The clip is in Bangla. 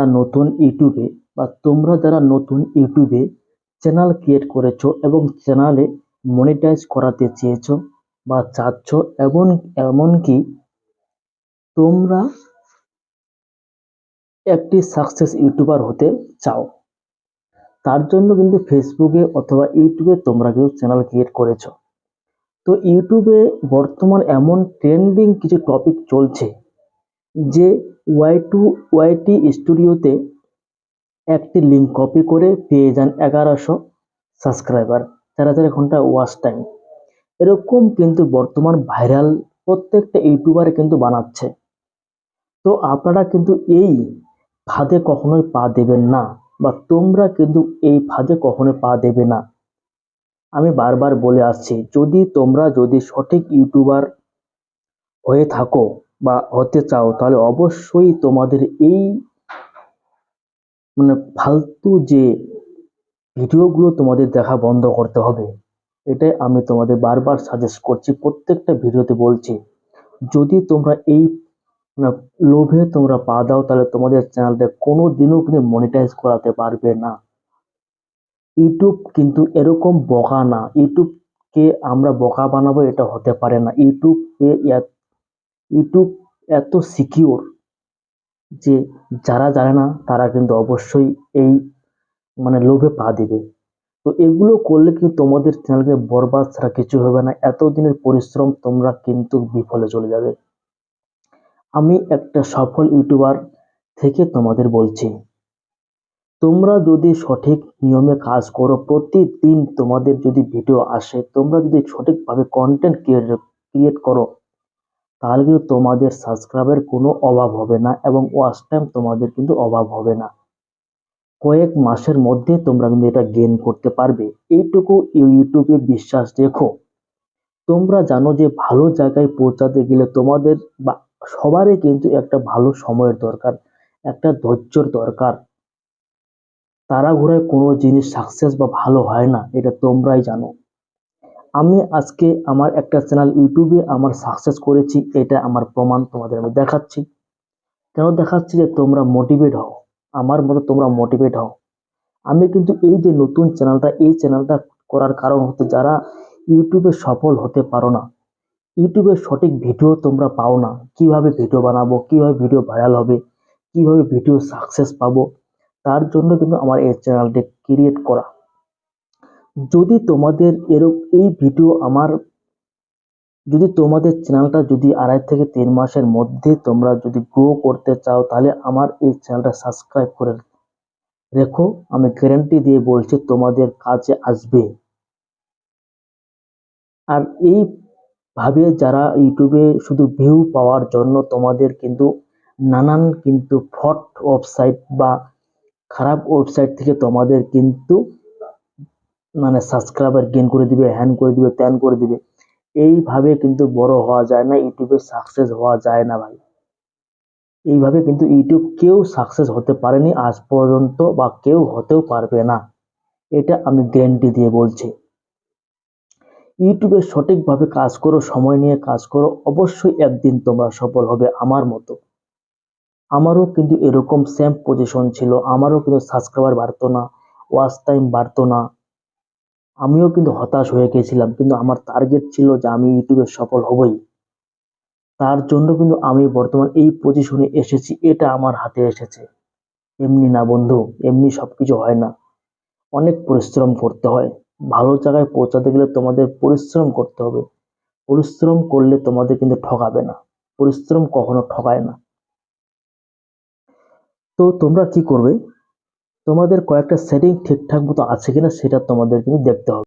যারা নতুন ইউটিউবে বা তোমরা যারা নতুন ইউটিউবে চ্যানেল ক্রিয়েট করেছো এবং চ্যানেলে মনিটাইজ করাতে চেয়েছো বা চাচ্ছ এবং এমনকি তোমরা একটি সাকসেস ইউটিউবার হতে চাও, তার জন্য কিন্তু ফেসবুকে অথবা ইউটিউবে তোমরা কিন্তু চ্যানেল ক্রিয়েট করেছো। তো ইউটিউবে বর্তমান এমন ট্রেন্ডিং কিছু টপিক চলছে যে ওয়াইটি স্টুডিওতে একটি লিঙ্ক কপি করে পেয়ে যান 1100 সাবস্ক্রাইবার, 4000 ঘন্টা ওয়াচ টাইম। এরকম কিন্তু বর্তমান ভাইরাল প্রত্যেকটা ইউটিউবার কিন্তু বানাচ্ছে। তো আপনারা কিন্তু এই ফাঁদে কখনোই পা দেবেন না, বা তোমরা কিন্তু এই ফাঁদে কখনোই পা দেবে না। আমি বারবার বলে আসছি, যদি সঠিক ইউটিউবার হয়ে থাকো বা হতে চাও, তাহলে অবশ্যই তোমাদের এই ফালতু যে ভিডিওগুলো তোমাদের দেখা বন্ধ করতে হবে। এটাই আমি তোমাদের বারবার সাজেস্ট করছি, প্রত্যেকটা ভিডিওতে বলছি। যদি তোমরা এই লোভে তোমরা পা দাও, তাহলে তোমাদের চ্যানেলটা কোনোদিনও কিন্তু মনিটাইজ করাতে পারবে না। ইউটিউব কিন্তু এরকম বোকা না, ইউটিউবকে আমরা বোকা বানাবো এটা হতে পারে না। ইউটিউব এত সিকিউর যে যারা জানে না তারা কিন্তু অবশ্যই এই লোভে পা দিবে। তো এগুলো করলে কিন্তু তোমাদের চ্যানেলকে বরবাদ ছাড়া কিছু হবে না। এতদিনের পরিশ্রম তোমরা কিন্তু বিফলে চলে যাবে। আমি একটা সফল ইউটিউবার থেকে তোমাদের বলছি, তোমরা যদি সঠিক নিয়মে কাজ করো, প্রতিদিন তোমাদের যদি ভিডিও আসে, তোমরা যদি সঠিকভাবে কন্টেন্ট ক্রিয়েট করো, তাহলে কিন্তু তোমাদের সাবস্ক্রাইবের কোনো অভাব হবে না এবং ওয়াচ টাইম তোমাদের কিন্তু অভাব হবে না। কয়েক মাসের মধ্যে তোমরা কিন্তু এটা গেইন করতে পারবে, এইটুকু ইউটিউবে বিশ্বাস রেখো। তোমরা জানো যে ভালো জায়গায় পৌঁছাতে গেলে তোমাদের বা সবারই কিন্তু একটা ভালো সময়ের দরকার, একটা ধৈর্যর দরকার। তাড়াহুড়োয় কোনো জিনিস সাকসেস বা ভালো হয় না, এটা তোমরাই জানো। আমি আজকে আমার একটা চ্যানেল ইউটিউবে আমার সাকসেস করেছি, এটা আমার প্রমাণ তোমাদের আমি দেখাচ্ছি। কেন দেখাচ্ছি? যে তোমরা মোটিভেট হও, আমার মতো তোমরা মোটিভেট হও। আমি কিন্তু এই যে নতুন এই চ্যানেলটা করার কারণ হচ্ছে, যারা ইউটিউবে সফল হতে পারো না, ইউটিউবে সঠিক ভিডিও তোমরা পাও না, কিভাবে ভিডিও বানাবো, কিভাবে ভিডিও ভাইরাল হবে, কিভাবে ভিডিও সাকসেস পাবো, তার জন্য কিন্তু আমার এই চ্যানেলটি ক্রিয়েট করা। যদি তোমাদের এই ভিডিও যদি তোমাদের চ্যানেলটা যদি 2.5 থেকে 3 মাসের মধ্যে তোমরা যদি গ্রো করতে চাও, তাহলে আমার এই চ্যানেলটা সাবস্ক্রাইব করে রেখো। আমি গ্যারান্টি দিয়ে বলছি তোমাদের কাজে আসবে। আর এইভাবে যারা ইউটিউবে শুধু ভিউ পাওয়ার জন্য তোমাদের কিন্তু নানান কিন্তু ফ্রড ওয়েবসাইট বা খারাপ ওয়েবসাইট থেকে তোমাদের কিন্তু সাবস্ক্রাইবার গেইন করে দিবে, হ্যান করে দিবে, ত্যান করে দিবে, এইভাবে কিন্তু বড় হওয়া যায় না, ইউটিউবে সাকসেস হওয়া যায় না ভাই। এইভাবে কিন্তু ইউটিউব কেউ সাকসেস হতে পারেনি আজ পর্যন্ত, বা কেউ হতেও পারবে না, এটা আমি গ্যারান্টি দিয়ে বলছি। ইউটিউবে সঠিকভাবে কাজ করো, সময় নিয়ে কাজ করো, অবশ্যই একদিন তোমরা সফল হবে। আমার মতো আমারও কিন্তু এরকম সেম পজিশন ছিল, আমারও কিন্তু সাবস্ক্রাইবার বাড়তো না, ওয়াচ টাইম বাড়তো না, আমিও কিন্তু হতাশ হয়ে গেছিলাম। কিন্তু আমার টার্গেট ছিল যে আমি ইউটিউবে সফল হবই। তার জন্য কিন্তু আমি বর্তমান এই পজিশনে এসেছি, এটা আমার হাতে এসেছে। এমনি না বন্ধু, এমনি সবকিছু হয় না, অনেক পরিশ্রম করতে হয়। ভালো জায়গায় পৌঁছাতে গেলে তোমাদের পরিশ্রম করতে হবে। পরিশ্রম করলে তোমাদের কিন্তু ঠকাবে না, পরিশ্রম কখনো ঠকায় না। তো তোমরা কি করবে, তোমাদের কয়েকটা সেটিং ঠিকঠাক মতো আছে কিনা সেটা তোমাদের কিন্তু দেখতে হবে।